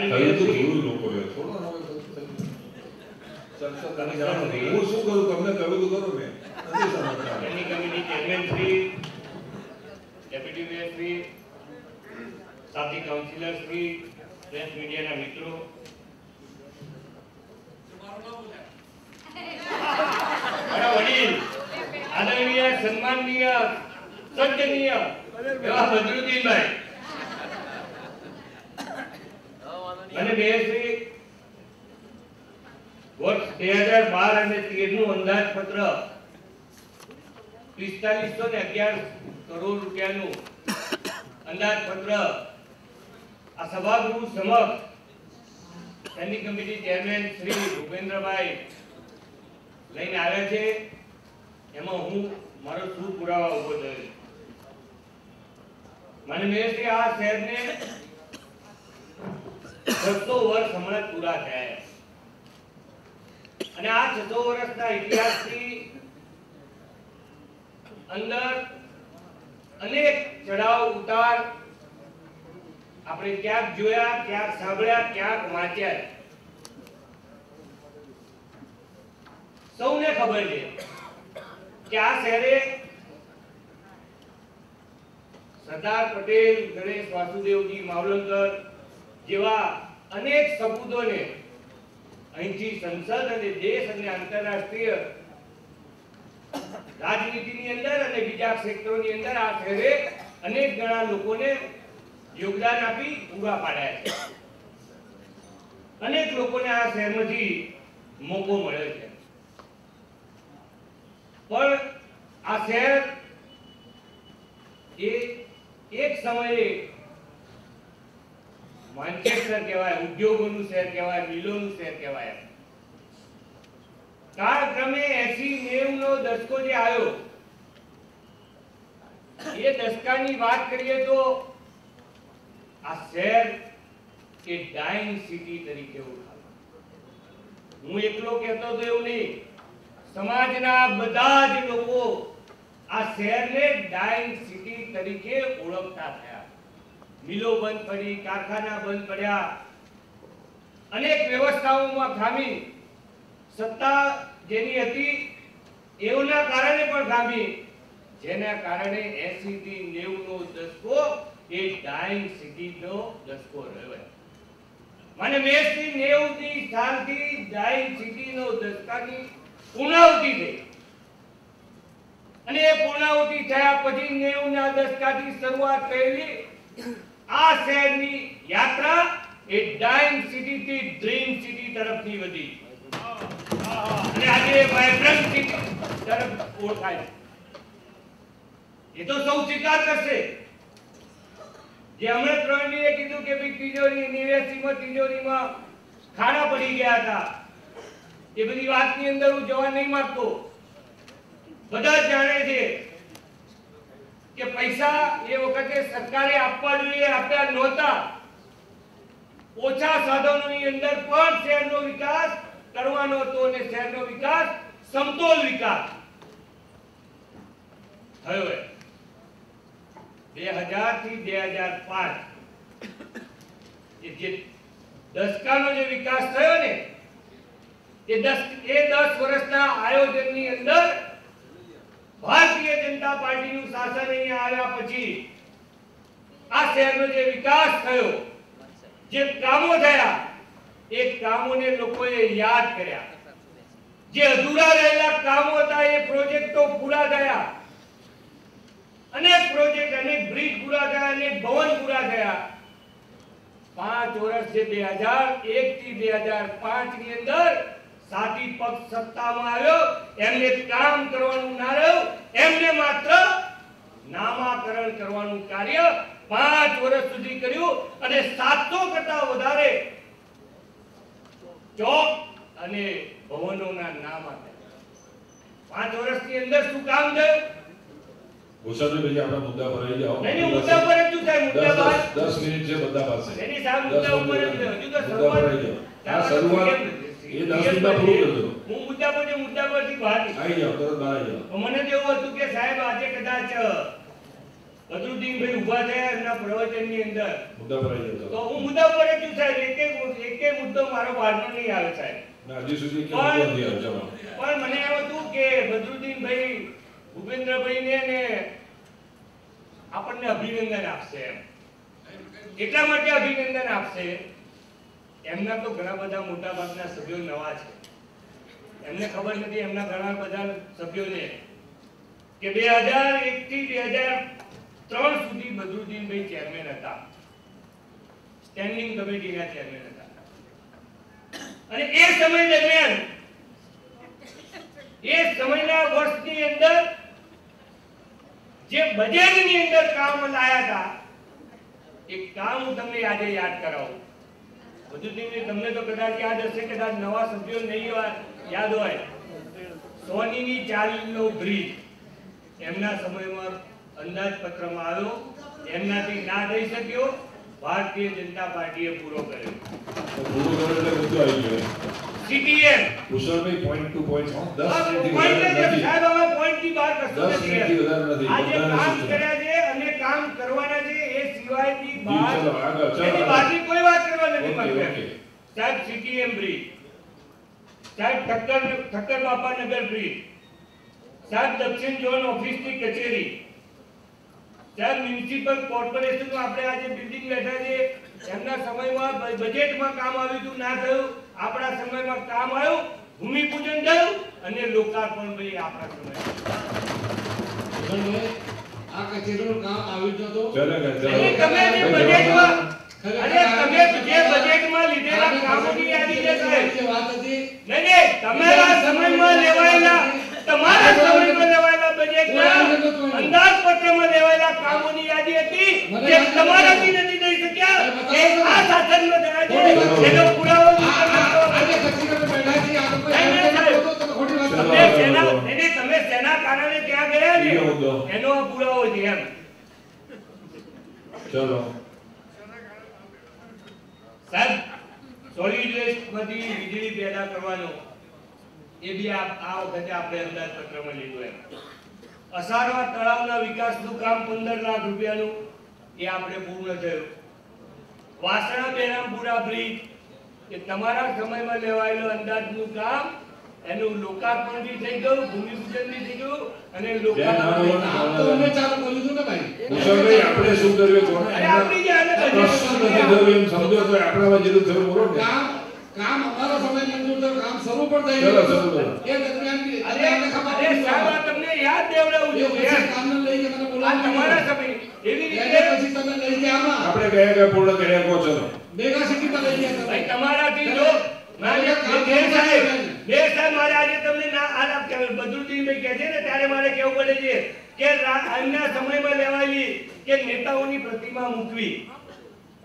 માનનીય જોયું લોકોએ થોડો ચર્ચા કરી જાણો હું શું કરું તમને કહ્યું તો કરો મેં નથી સમજતા એની committee chairman Shri deputy mayor Shri સાથી કાઉન્સિલર શ્રી પ્રેસ મીડિયાના મિત્રો મારા વડીલ આદરણીય સન્માનનીય સજ્જનીય એવા બદરુદ્દીનભાઈ અને મેયરશ્રી વર્ષ 2012 અને 13 નું અંદાજપત્ર 4511 કરોડ રૂપિયાનું અંદાજપત્ર આ સભાગૃહ સમક્ષ standing committee chairman Shri Bhupendrabhai લઈને આવ્યા છે એમાં હું મારો શું પુરાવા ઉભો થયો મને મેયરશ્રી આ શહેરને 600 વર્ષ હમણાં પૂરા થયા અને આ 600 વર્ષના ઇતિહાસની અંદર અનેક ચડાવ ઉતાર આપણે ક્યાંક જોયા ક્યાંક સાંભળ્યા ક્યાંક વાંચ્યા સૌને ખબર છે કે આ શહેરે સરદાર પટેલ ગણેશ વાસુદેવજી માવલંકર જેવા અનેક સપૂતોને અહીંથી સંસદ અને દેશ અને આંતરરાષ્ટ્રીય રાજનીતિની અંદર અને બીજા ક્ષેત્રોની અંદર આ શહેરે અનેક ઘણા લોકોને યોગદાન આપી પૂરા પાડ્યા છે અનેક લોકોને આ શહેરમાંથી મોકો મળ્યો છે પણ આ શહેર એક સમયે માન્ચેસ્ટર કહેવાય ઉદ્યોગોનું શહેર કહેવાય મિલોનું શહેર કહેવાય કાળક્રમે 80-90 નો દશકો જે આવ્યો એ દશકાની વાત કરીએ તો આ શહેર એ ડાઇંગ સિટી તરીકે ઓળખાય હું એકલો કહેતો તો એવું નહીં સમાજના બધા જ લોકો આ શહેરને ડાઇંગ સિટી તરીકે ઓળખતા થયા મિલો બંધ પડી કારખાના બંધ પડ્યા અનેક વ્યવસ્થાઓમાં ખામી સત્તા જેની હતી એઓના કારણે પણ ખામી જેના કારણે 80 થી 90 નો દશકો એ ડાઇંગ સિટીનો દશકો રહ્યો મને મેસથી 90 થી સાલથી ડાઇંગ સિટીનો દશકાની પૂર્ણાહુતિ થઈ અને એ પૂર્ણાહુતિ થયા પછી 90 ના દશકાથી શરૂઆત થયેલી આ શહેરની યાત્રા એ ડાઇંગ સિટી થી ડ્રીમ સિટી તરફની વધી અને આજે વાઇબ્રન્ટ સિટી તરફ ઓળખાય એ તો સૌ સ્વીકાર કરશે જે હમણાં પ્રવીણજીએ કીધું કે ભાઈ તિજોરી તિજોરીમાં ખાડા પડી ગયા હતા એ બધી વાતની અંદર હું જવા નહીં માંગતો બધા જાણે છે કે પૈસા એ વખતે સરકારે આપવા જોઈએ આપ્યા નહોતા ઓછા સાધનોની અંદર પણ શહેરનો વિકાસ કરવાનો હતો અને શહેરનો વિકાસ સમતોલ વિકાસ થયો 2000 થી 2005 જે દશકાનો જે વિકાસ થયો ને એ 10 વર્ષના આયોજનની અંદર ભારતીય જનતા પાર્ટીનું શાસન અહીંયા આવ્યા પછી આ શહેરનો જે વિકાસ થયો જે કામો થયા એ કામોને લોકોએ યાદ કર્યા જે અધૂરા રહેલા કામો હતા એ પ્રોજેક્ટો પૂરા થયા અનેક પ્રોજેક્ટ અનેક બ્રિજ પૂરા થયા અનેક ભવન પૂરા થયા 5 વર્ષ જે 2001 થી 2005 ની અંદર સાથી પક્ષ સત્તામાં આવ્યો એમને કામ કરવાનું ના રહ્યું એમને માત્ર નામાકરણ કરવાનું કાર્ય 5 વર્ષ સુધી કર્યું અને 700 કરતા વધારે ચોક અને ભવનોના નામ આપ્યા 5 વર્ષની અંદર શું કામ થયું ભૂષણભાઈ આપણા મુદ્દા પર આવી જાઓ નહીં મુદ્દા પર જ થાય મુદ્દા પર 10 મિનિટ છે બધા પાસે એની સાહેબ મુદ્દા ઉપર જ હજુ તો શરૂઆત આ શરૂઆત એ 10 મિનિટ પૂરું કરજો હું મુદ્દા પરથી બહાર આવી જાઓ તરત બહાર આવી જાઓ મને તો એવું હતું કે સાહેબ આજે કદાચ બદરુદ્દીનભાઈ ઊભા થયા એમના પ્રવચનની અંદર, મુદ્દા પર આવી જતો. તો હું મુદ્દા પર જ છું સાહેબ, એકે મુદ્દો મારો બહારનો નહીં આવે સાહેબ. ના, હજી સુધી કેમ નથી આવ્યો? ચલો. પણ મને એમ હતું કે બદરુદ્દીનભાઈ ભૂપેન્દ્રભાઈને ને આપણને અભિનંદન આપશે એમ. એટલા માટે અભિનંદન આપશે, એમના તો ઘણા બધા મોટા ભાગના સભ્યો નવા છે, એમને ખબર નથી એમના ઘણા બધા સભ્યોને કે 2001 થી 2003 સુધી બદરુદ્દીનભાઈ ચેરમેન હતા, સ્ટેન્ડિંગ કમિટીના ચેરમેન હતા. અને એ સમય દરમિયાન, એ સમયના વર્ષની અંદર જે બજેટની અંદર કામ લાયા હતા, એક કામ હું તમને આજે યાદ કરાવું. બદરુદ્દીનભાઈ, તમને તો કદાચ યાદ હશે, કદાચ નવા સભ્યો નહીં યાદ હોય. સોનીની ચાલનો બ્રિજ એમના સમયમાં અંદાજપત્રમાં આવ્યો, એમનાથી ના થઈ શક્યો, ભારતીય જનતા પાર્ટીએ પૂરો કર્યો. પૂરો કરો એટલે મુદ્દો આવી ગયો. સીટીએમ કુશળભાઈ પોઈન્ટ ટુ પોઈન્ટ 10 મિનિટથી પોઈન્ટ વધારે જ નથી. સાહેબ, હવે પોઈન્ટથી બહાર કશું 10 નથી. મિનિટથી વધારે નથી. આજે બધાને કામ સૂચના. કર્યા છે અને કામ કરવાના છે, એ સિવાયથી જી, બહાર ચલો, આગળ, ચલો, એની આગળ. બહારની કોઈ વાત કરવા નથી ઓકે, માંગતા. ઓકે. સાહેબ સીટીએમ બ્રિજ, સાહેબ ઠક્કર બાપાનગર બ્રિજ, સાહેબ દક્ષિણ ઝોન ઓફિસની કચેરી, સાહેબ મ્યુનિસિપલ કોર્પોરેશનનું આપણે આજે બિલ્ડિંગ બેઠા છે, એમના સમયમાં બજેટમાં કામ આવ્યું હતું, ના થયું. આપણા સમયમાં કામ આવ્યું, ભૂમિપૂજન થયું અને લોકાર્પણ ભાઈ આપણા સમયમાં. આ કચેરીનું કામ આવ્યું જ નહોતું. ચલો, ચલો. અને તમે જે બજેટમાં, અરે તમે જે બજેટમાં લીધેલા કામોની યાદી છે સાહેબ. જે વાત હતી નહીં, તમારા સમયમાં લેવાયેલા, તમારા સમયમાં લેવાયેલા બજેટના અંદાજપત્રમાં લેવાયેલા કામોની યાદી હતી જે તમારાથી નથી થઈ શક્યા, એ આ શાસનમાં થયા છે. એનો પુરાવો આજે કચેરીમાં બેઠા છીએ, આ લોકો નહીં, નહીં, સાહેબ. તમે ખોટી વાત ચલો. કરો. તમે સેના કારણે ત્યાં ગયા ને, એનો આ પુરાવો છે એમ. ચલો. સાહેબ સોલિડ વેસ્ટમાંથી વીજળી પેદા કરવાનો એ બી આ વખતે આપણે અંદાજપત્રમાં લીધું એમ. અસારવા તળાવના વિકાસનું કામ 15 લાખ રૂપિયાનું એ આપણે પૂર્ણ થયું. વાસણા બેરામપુરા બ્રિજ એ તમારા સમયમાં લેવાયેલું અંદાજનું કામ, એનું લોકાર્પણ બી થઈ ગયું, ભૂમિપૂજન બી થઈ ગયું અને લોકાર્પણ. આમ તો અમે ચાલુ બોલ્યું હતું ને ભાઈ. કુશળભાઈ, આપણે શું કર્યું કોને? અરે આપણી જે આને બજેટ પ્રશ્ન નથી થયો એમ સમજો તો આપણામાં જેટલું થયું બોલો ને. કામ અમારો સમય મંજૂર થયો, કામ શરૂ પણ થઈ ચલો, ગયું. ચલો. એ દરમિયાન બી અરે અમને ખબર અરે નથી. સાહેબ, આ તમને યાદ દેવડાવું એ છું પછી યાર. કામને લઈ ગયા, મને આ બોલાવવા તમારા નહીં. સમય એવી એને રીતે પછી તમે લઈ ગયા આમાં. આપણે કયા પૂર્ણ કર્યા કહો? ચલો. મેગા સિટીમાં લઈ ગયા તમે. ભાઈ તમારાથી જો મારે મારે આજે તમને બદરુદ્દીનભાઈ કહે છે ને ત્યારે મારે કહેવું પડે છે કે આજના સમયમાં લેવાયેલી કે નેતાઓની પ્રતિમા મૂકવી,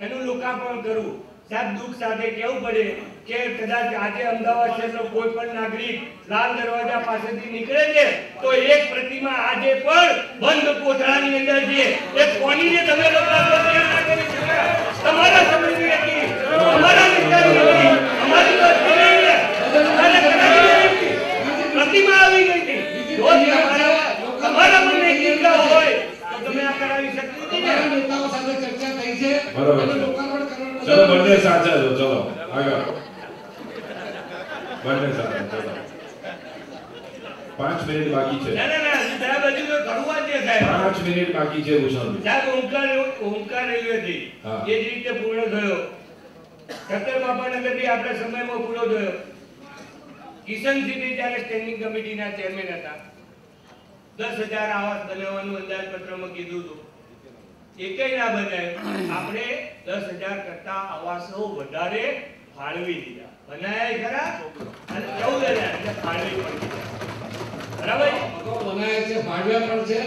એનું લોકાર્પણ કરવું. સાહેબ દુઃખ સાથે કહેવું પડે કે કદાચ આજે અમદાવાદ શહેરનો કોઈ પણ નાગરિક લાલ દરવાજા પાસેથી નીકળે છે તો એક પ્રતિમા આજે પણ બંધ કોથળાની અંદર છે. એ કોની જે તમે લોકાર્પણ કેમ ના કરી શક્યા? તમારા સમયની હતી, તમારા વિસ્તારની હતી, અમારી તો હતી નહીં ને. અને કરાવી હતી. પ્રતિમા આવી ગઈ હતી. જો તમારા મનને ચિંતા હોય તો તમે આ કરાવી શકતી હતી ને. અમારા નેતાઓ સાથે ચર્ચા થઈ છે. બરોબર. એને લોકાર્પણ કરવાનું ચલો, બંને સાચા છો. ચલો, આગળ. બંને સાચા. ચલો. 5 મિનિટ બાકી છે. ના ના ના સાહેબ, હજુ તો કરવું જ છે સાહેબ. 5 મિનિટ બાકી છે ભૂષણભાઈ. સાહેબ ઓમકાર રેલવેથી હા. એ જ રીતે પૂર્ણ થયો. ઠક્કર બાપાનગર બી આપણા સમયમાં પૂરો થયો. કિશન સિંહ જ્યારે સ્ટેન્ડિંગ કમિટીના ચેરમેન હતા, 10,000 આવાસ બનાવવાનું અંદાજપત્રમાં કીધું હતું, એકેય ના બનાવ્યું. આપણે 10,000 કરતા આવાસો વધારે ફાળવી દીધા. બનાવ્યા ખરા અને 14,000 એટલે ફાળવી પણ દીધા. બરાબર. અગાઉ બનાવ્યા છે, ભાડિયા પણ છે,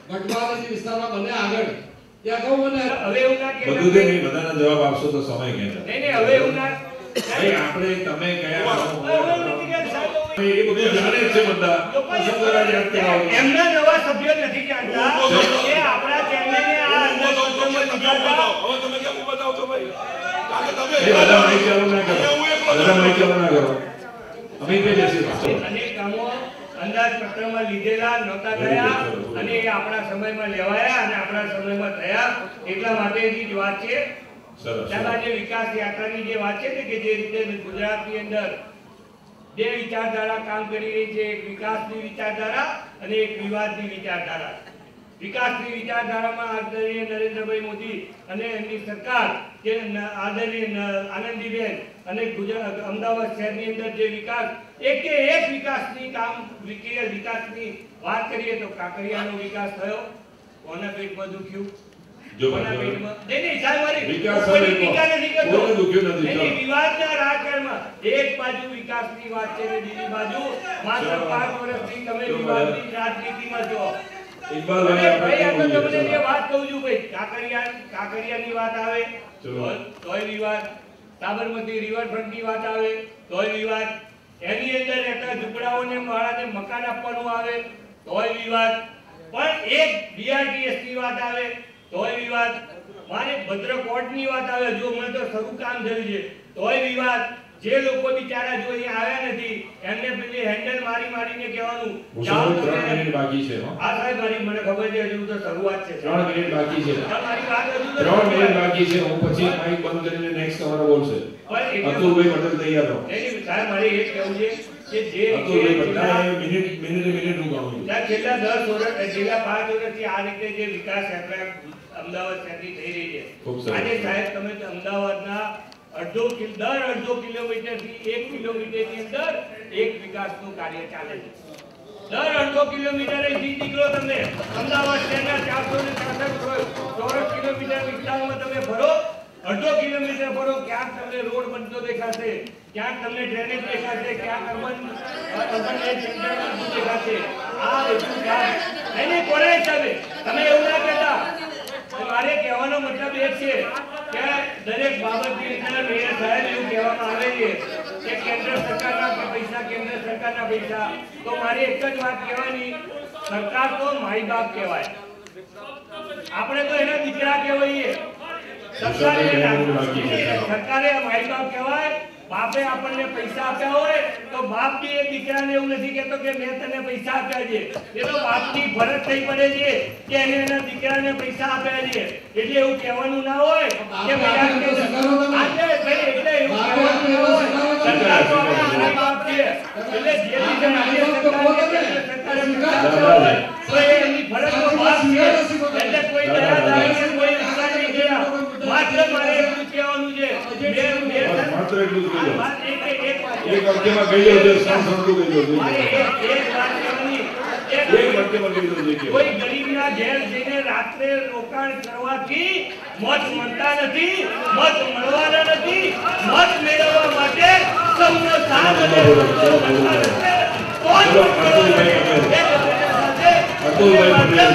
ગઢવાલ વિસ્તારમાં બને આગળ. ત્યાં અગાઉ બને. હવે એવું ના કહેતા બધું તે નહીં, બધાના જવાબ આપશો તો સમય કહેતા. નહીં નહીં, હવે એવું ના ભાઈ, આપણે તમે કયા હવે એવું નથી કે સાહેબ એ બધું જાણે જ છે બધા. વસુંધરા યાદ કરાવો. એમના નવા સભ્યો નથી જાણતા કે આપણા ચેરમેને આ અંદાજપત્રમાં લીધા હતા. એ બધા માહિતી ચાલુ ના કરો. બધા માહિતી ચાલુ ના કરો. અમિતભાઈ બેસી રહો. અનેક કામો અંદાજ અંદાજપત્રમાં લીધેલા નહોતા થયા અને એ આપણા સમયમાં લેવાયા અને આપણા સમયમાં થયા એટલા માટેની જ વાત છે. ત્યારબાદ જે વિકાસ યાત્રાની જે વાત છે ને કે જે રીતે ગુજરાતની અંદર જે વિચારધારા કામ કરી રહી છે, એક વિકાસની વિચારધારા અને એક વિવાદની વિચારધારા. વિકાસની વિચારધારામાં આદરણીય નરેન્દ્રભાઈ મોદી અને એમની સરકાર જે આદરણીય આનંદીબેન અને ગુજરાત અમદાવાદ શહેરની અંદર જે વિકાસ એકે એક વિકાસની વિકાસની વાત કરીએ તો કાંકરિયાનો વિકાસ થયો. કોના પેટમાં દુખ્યું? કોના પેટમાં નહીં સાહેબ મારી ટીકા નથી કરતો. વિવાદના રાજકારણમાં એક બાજુ વિકાસની વાત છે ને બીજી બાજુ માત્ર 5 વર્ષથી તમે વિવાદની રાજનીતિમાં છો. ભાઈ આપણે તમને જે વાત કહું છું ભાઈ, કાંકરિયાની વાત આવે તોય વિવાદ, સાબરમતી રિવરફ્રન્ટની વાત આવે તોય વિવાદ, એની અંદર રહેતા ઝૂંપડાઓને માળાને મકાન આપવાનું આવે તોય વિવાદ, પણ એક બીઆરટીએસ ની વાત આવે તોય વિવાદ, મારે ભદ્રકોટની વાત આવે જો મને તો શરૂ કામ થયું છે તોય વિવાદ. જે લોકો બિચારા જો અહીંયા આવ્યા નથી એમને પેલી હેન્ડલ મારીને કહેવાનું જાઓ તમે. 3 મિનિટ બાકી છે. હા સાહેબ મારી મને ખબર છે હજુ તો શરૂઆત છે. 3 મિનિટ બાકી છે. મારી વાત હજુ તો 3 મિનિટ બાકી છે. હું પછી માઈક બંધ કરીને નેક્સ્ટ તમારો બોલશે. અતુલભાઈ પટેલ તૈયાર રહો. નહીં સાહેબ મારે એ કહેવું છે કે જે અતુલભાઈ પટેલ મિનિટ હું કહું છું. છેલ્લા 10 વર્ષ છેલ્લા 5 વર્ષથી આ રીતે જે વિકાસ યાત્રા અમદાવાદ શહેરની થઈ રહી છે. આજે સાહેબ તમે અમદાવાદના દર અડધો કિલોમીટરથી 1 કિલોમીટરની અંદર એક વિકાસનું કાર્ય ચાલે છે. દર અડધો કિલોમીટરે નીકળો તમે અમદાવાદ શહેરના 466 ચોરસ કિલોમીટર વિસ્તારમાં તમે ફરો, અડધો કિલોમીટર ફરો, ક્યાંક તમને રોડ બનતો દેખાશે, ક્યાંક તમને ડ્રેનેજ દેખાશે, ક્યાંક અર્બન સેન્ટર દેખાશે. આ બધું કામ એને કોને હિસાબે તમે એવું ના કહેતા. મારે કહેવાનો મતલબ એ છે કે દરેક બાબતની અંદર મેયર સાહેબ એવું કહેવામાં આવે છે કે કેન્દ્ર સરકારના પૈસા, તો મારી એક જ વાત કહેવાની, સરકાર તો માઈ બાપ કહેવાય, આપણે તો એના દીકરા કહેવાઈએ. સરકારે માઈ બાપ કહેવાય. બાપે આપણને પૈસા આપ્યા હોય તો બાપ બી એ દીકરાને એવું નથી કહેતો કે મેં તને પૈસા આપ્યા છે. એ તો બાપની ફરજ થઈ પડે છે કે એને એના દીકરાને પૈસા આપ્યા છે. એટલે એવું કહેવાનું ના હોય કે ભાઈ એટલે એવું કહેવાનું ના હોય સરકાર તો આપણા બાપ છે. એટલે જે દીકરાને સરકારે તો એની ફરજ તો બાપ છે. એટલે કોઈ દયા દાઈને કોઈ વિચાર નહીં કર્યા. માત્ર મારે એટલું કહેવાનું છે માત્ર એટલું જ કહી દો. એક વાક્યમાં કહી દો જે સંસંતું કહી દો. મારે એક વાત કહેવાની, એક વાક્યમાં કહી દો જે કોઈ ગરીબના ઘેર જઈને રાત્રે રોકાણ કરવાથી મત મળતા નથી, મત મળવાના નથી. મત મેળવવા માટે સૌનો સાથ અને અતુલભાઈ પટેલ